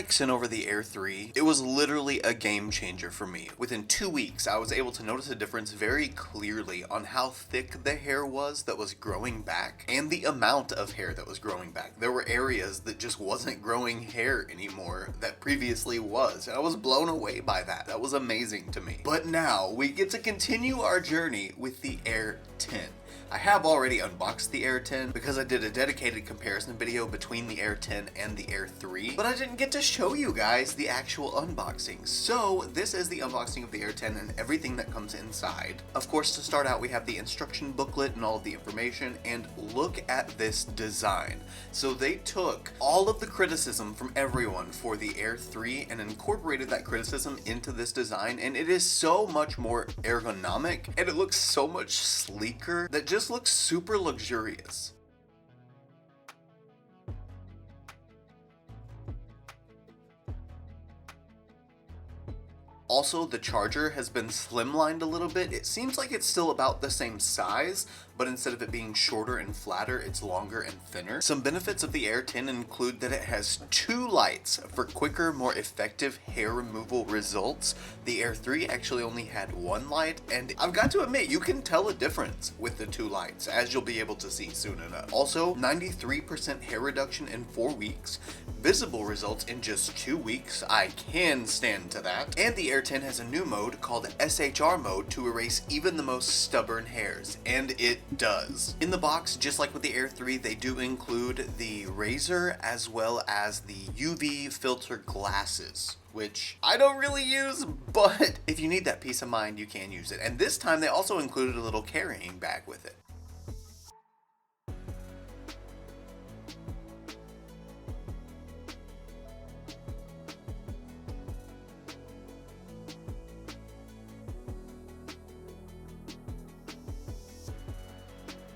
comparison over the Air 3, it was literally a game changer for me. Within 2 weeks, I was able to notice a difference very clearly on how thick the hair was that was growing back and the amount of hair that was growing back. There were areas that just wasn't growing hair anymore that previously was, and I was blown away by that. That was amazing to me. But now we get to continue our journey with the Air 10. I have already unboxed the Air 10 because I did a dedicated comparison video between the Air 10 and the Air 3, but I didn't get to show you guys the actual unboxing. So this is the unboxing of the Air 10 and everything that comes inside. Of course, to start out, we have the instruction booklet and all of the information, and look at this design. So they took all of the criticism from everyone for the Air 3 and incorporated that criticism into this design, and it is so much more ergonomic and it looks so much sleeker that just looks super luxurious. Also, the charger has been slimlined a little bit. It seems like it's still about the same size, but instead of it being shorter and flatter, it's longer and thinner. Some benefits of the Air 10 include that it has 2 lights for quicker, more effective hair removal results. The Air 3 actually only had 1 light, and I've got to admit, you can tell a difference with the 2 lights, as you'll be able to see soon enough. Also, 93% hair reduction in 4 weeks, visible results in just 2 weeks. I can stand to that. And the Air 10 has a new mode called SHR Mode to erase even the most stubborn hairs, and it does. In the box, just like with the Air 3, they do include the razor as well as the UV filter glasses, which I don't really use, but if you need that peace of mind, you can use it. And this time they also included a little carrying bag with it.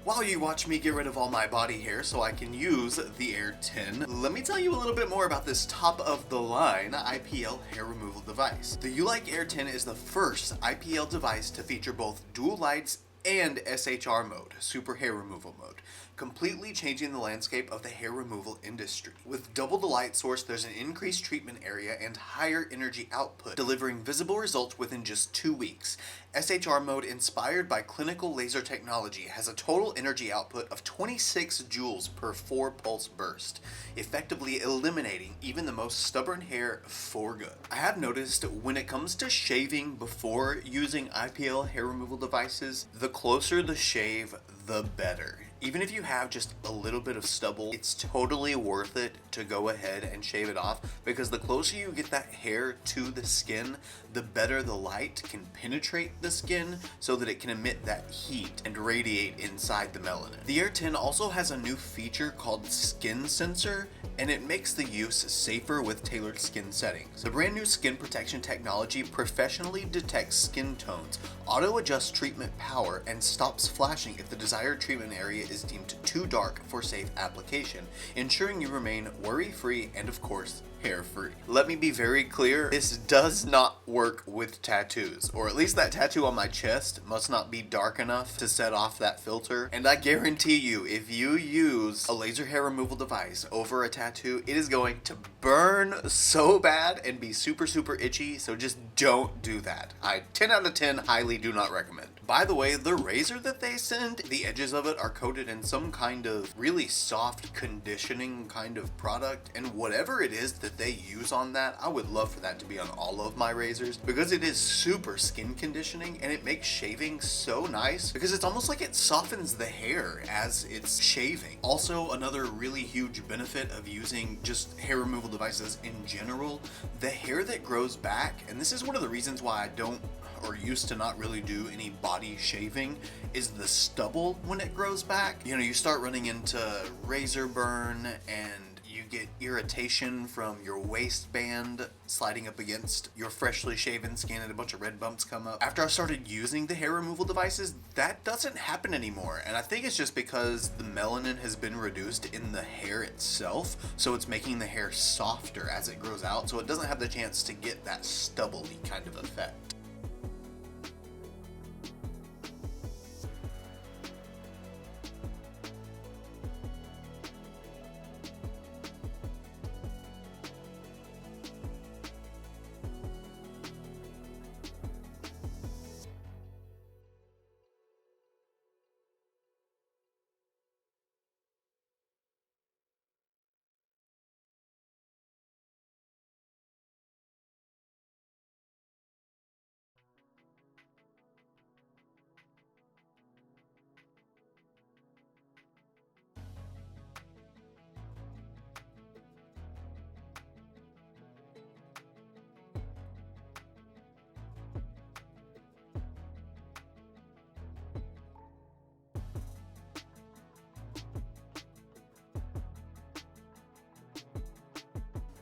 While you watch me get rid of all my body hair so I can use the Air 10, let me tell you a little bit more about this top of the line IPL hair removal device. The ulike Air 10 is the first IPL device to feature both dual lights and SHR mode, super hair removal mode, completely changing the landscape of the hair removal industry. With double the light source, there's an increased treatment area and higher energy output, delivering visible results within just 2 weeks. SHR mode, inspired by clinical laser technology, has a total energy output of 26 joules per 4 pulse burst, effectively eliminating even the most stubborn hair for good. I have noticed when it comes to shaving before using IPL hair removal devices, the closer the shave, the better. Even if you have just a little bit of stubble, it's totally worth it to go ahead and shave it off, because the closer you get that hair to the skin, the better the light can penetrate the skin so that it can emit that heat and radiate inside the melanin. The Air 10 also has a new feature called Skin Sensor, and it makes the use safer with tailored skin settings. The brand new skin protection technology professionally detects skin tones, auto-adjusts treatment power, and stops flashing if the desired treatment area is deemed too dark for safe application, ensuring you remain worry-free and, of course, hair-free. Let me be very clear, this does not work with tattoos, or at least that tattoo on my chest must not be dark enough to set off that filter, and I guarantee you, if you use a laser hair removal device over a tattoo, it is going to burn so bad and be super, super itchy, so just don't do that. 10 out of 10 highly do not recommend. By the way, the razor that they send, the edges of it are coated in some kind of really soft conditioning kind of product, and whatever it is that they use on that, I would love for that to be on all of my razors, because it is super skin conditioning and it makes shaving so nice, because it's almost like it softens the hair as it's shaving. Also, another really huge benefit of using just hair removal devices in general, the hair that grows back, and this is one of the reasons why I don't or used to not really do any body shaving, is the stubble when it grows back. You know, you start running into razor burn and you get irritation from your waistband sliding up against your freshly shaven skin and a bunch of red bumps come up. After I started using the hair removal devices, that doesn't happen anymore, and I think it's just because the melanin has been reduced in the hair itself, so it's making the hair softer as it grows out, so it doesn't have the chance to get that stubbly kind of effect.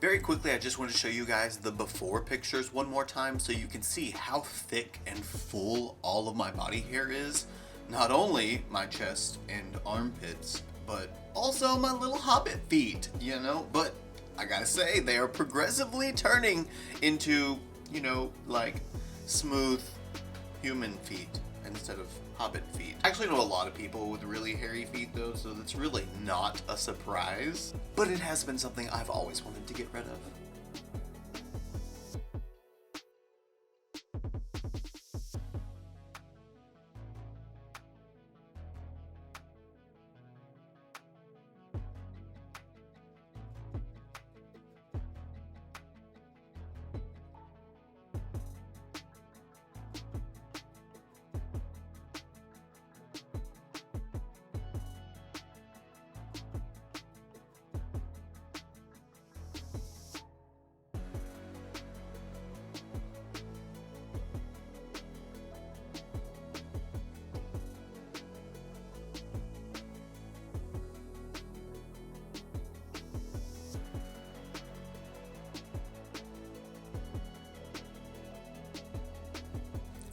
Very quickly, I just want to show you guys the before pictures one more time so you can see how thick and full all of my body hair is. Not only my chest and armpits, but also my little hobbit feet, you know? But I gotta say, they are progressively turning into, you know, like smooth human feet instead of hobbit feet. I actually know a lot of people with really hairy feet though, so that's really not a surprise. But it has been something I've always wanted to get rid of.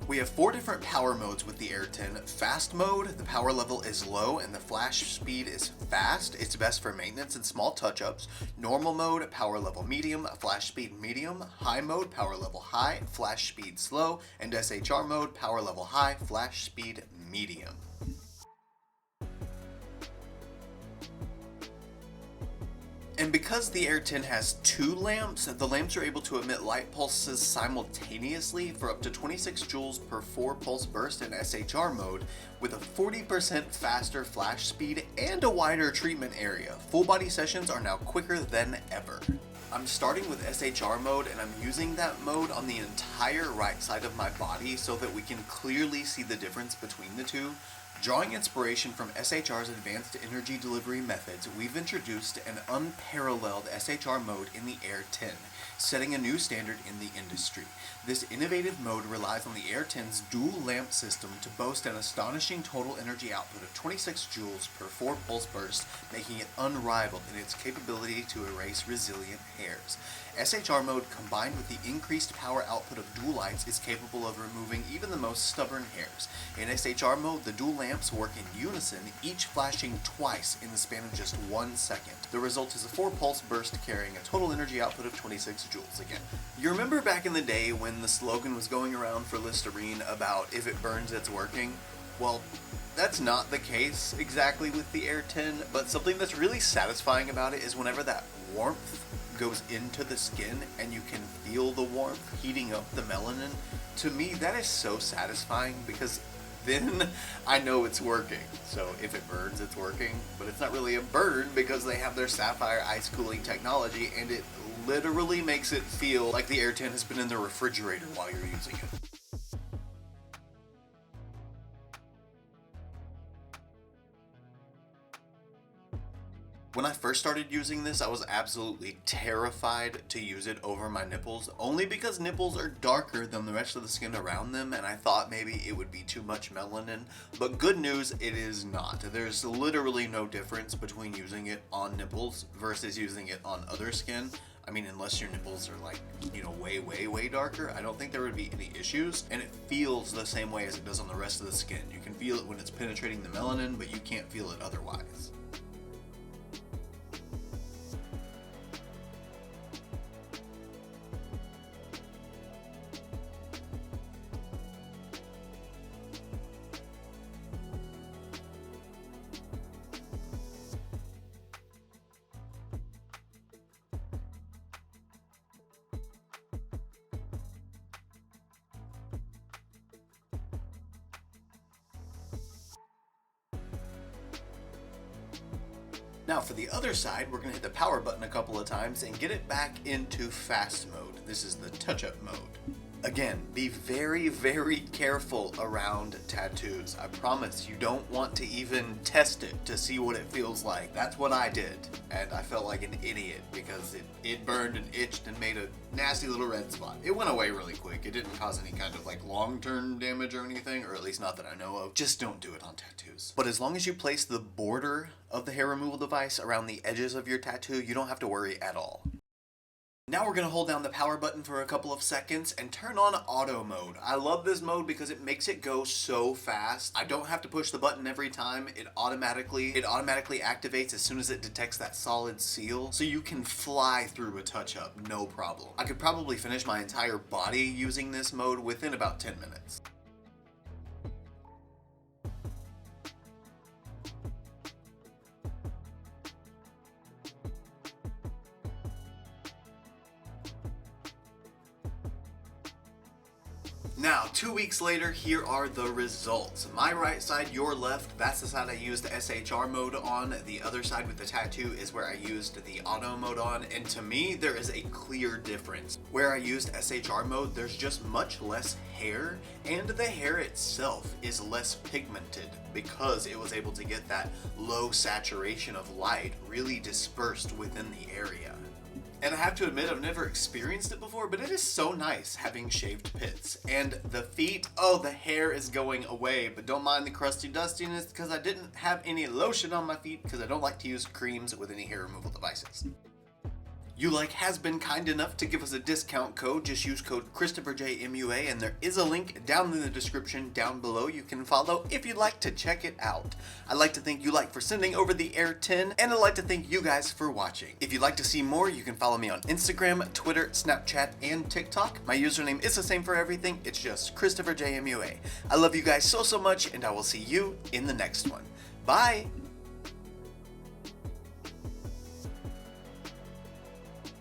We have 4 different power modes with the Air 10. Fast mode, the power level is low and the flash speed is fast. It's best for maintenance and small touch-ups. Normal mode, power level medium, flash speed medium. High mode, power level high, flash speed slow. And SHR mode, power level high, flash speed medium. And because the Air 10 has 2 lamps, the lamps are able to emit light pulses simultaneously for up to 26 joules per 4 pulse burst in SHR mode, with a 40% faster flash speed and a wider treatment area. Full body sessions are now quicker than ever. I'm starting with SHR mode, and I'm using that mode on the entire right side of my body so that we can clearly see the difference between the two. Drawing inspiration from SHR's advanced energy delivery methods, we've introduced an unparalleled SHR mode in the Air 10, setting a new standard in the industry. This innovative mode relies on the Air 10's dual lamp system to boast an astonishing total energy output of 26 joules per 4 pulse burst, making it unrivaled in its capability to erase resilient hairs. SHR mode combined with the increased power output of dual lights is capable of removing even the most stubborn hairs. In SHR mode, the dual lamps work in unison, each flashing twice in the span of just 1 second. The result is a 4 pulse burst carrying a total energy output of 26 joules again. You remember back in the day when the slogan was going around for Listerine about if it burns it's working? Well, that's not the case exactly with the Air 10, but something that's really satisfying about it is whenever that warmth goes into the skin and you can feel the warmth heating up the melanin. To me, that is so satisfying because then I know it's working. So if it burns, it's working, but it's not really a burn because they have their sapphire ice cooling technology and it literally makes it feel like the Air 10 has been in the refrigerator while you're using it. When I first started using this, I was absolutely terrified to use it over my nipples, only because nipples are darker than the rest of the skin around them, and I thought maybe it would be too much melanin. But good news, it is not. There's literally no difference between using it on nipples versus using it on other skin. I mean, unless your nipples are like, you know, way darker, I don't think there would be any issues. And it feels the same way as it does on the rest of the skin. You can feel it when it's penetrating the melanin, but you can't feel it otherwise. Now for the other side, we're going to hit the power button a couple of times and get it back into fast mode. This is the touch-up mode. Again, be very careful around tattoos. I promise you don't want to even test it to see what it feels like. That's what I did, and I felt like an idiot because it burned and itched and made a nasty little red spot. It went away really quick. It didn't cause any kind of like long-term damage or anything, or at least not that I know of. Just don't do it on tattoos. But as long as you place the border of the hair removal device around the edges of your tattoo, you don't have to worry at all. Now we're gonna hold down the power button for a couple of seconds and turn on auto mode. I love this mode because it makes it go so fast. I don't have to push the button every time. It automatically activates as soon as it detects that solid seal, so you can fly through a touch-up, no problem. I could probably finish my entire body using this mode within about 10 minutes. Now, 2 weeks later, here are the results. My right side, your left, that's the side I used the SHR mode on. The other side with the tattoo is where I used the auto mode on, and to me, there is a clear difference. Where I used SHR mode, there's just much less hair, and the hair itself is less pigmented because it was able to get that low saturation of light really dispersed within the area. And I have to admit, I've never experienced it before, but it is so nice having shaved pits. And the feet, oh, the hair is going away, but don't mind the crusty dustiness because I didn't have any lotion on my feet because I don't like to use creams with any hair removal devices. Ulike has been kind enough to give us a discount code. Just use code ChristopherJMUA, and there is a link down in the description down below you can follow if you'd like to check it out. I'd like to thank Ulike for sending over the Air 10, and I'd like to thank you guys for watching. If you'd like to see more, you can follow me on Instagram, Twitter, Snapchat, and TikTok. My username is the same for everything. It's just ChristopherJMUA. I love you guys so much, and I will see you in the next one. Bye!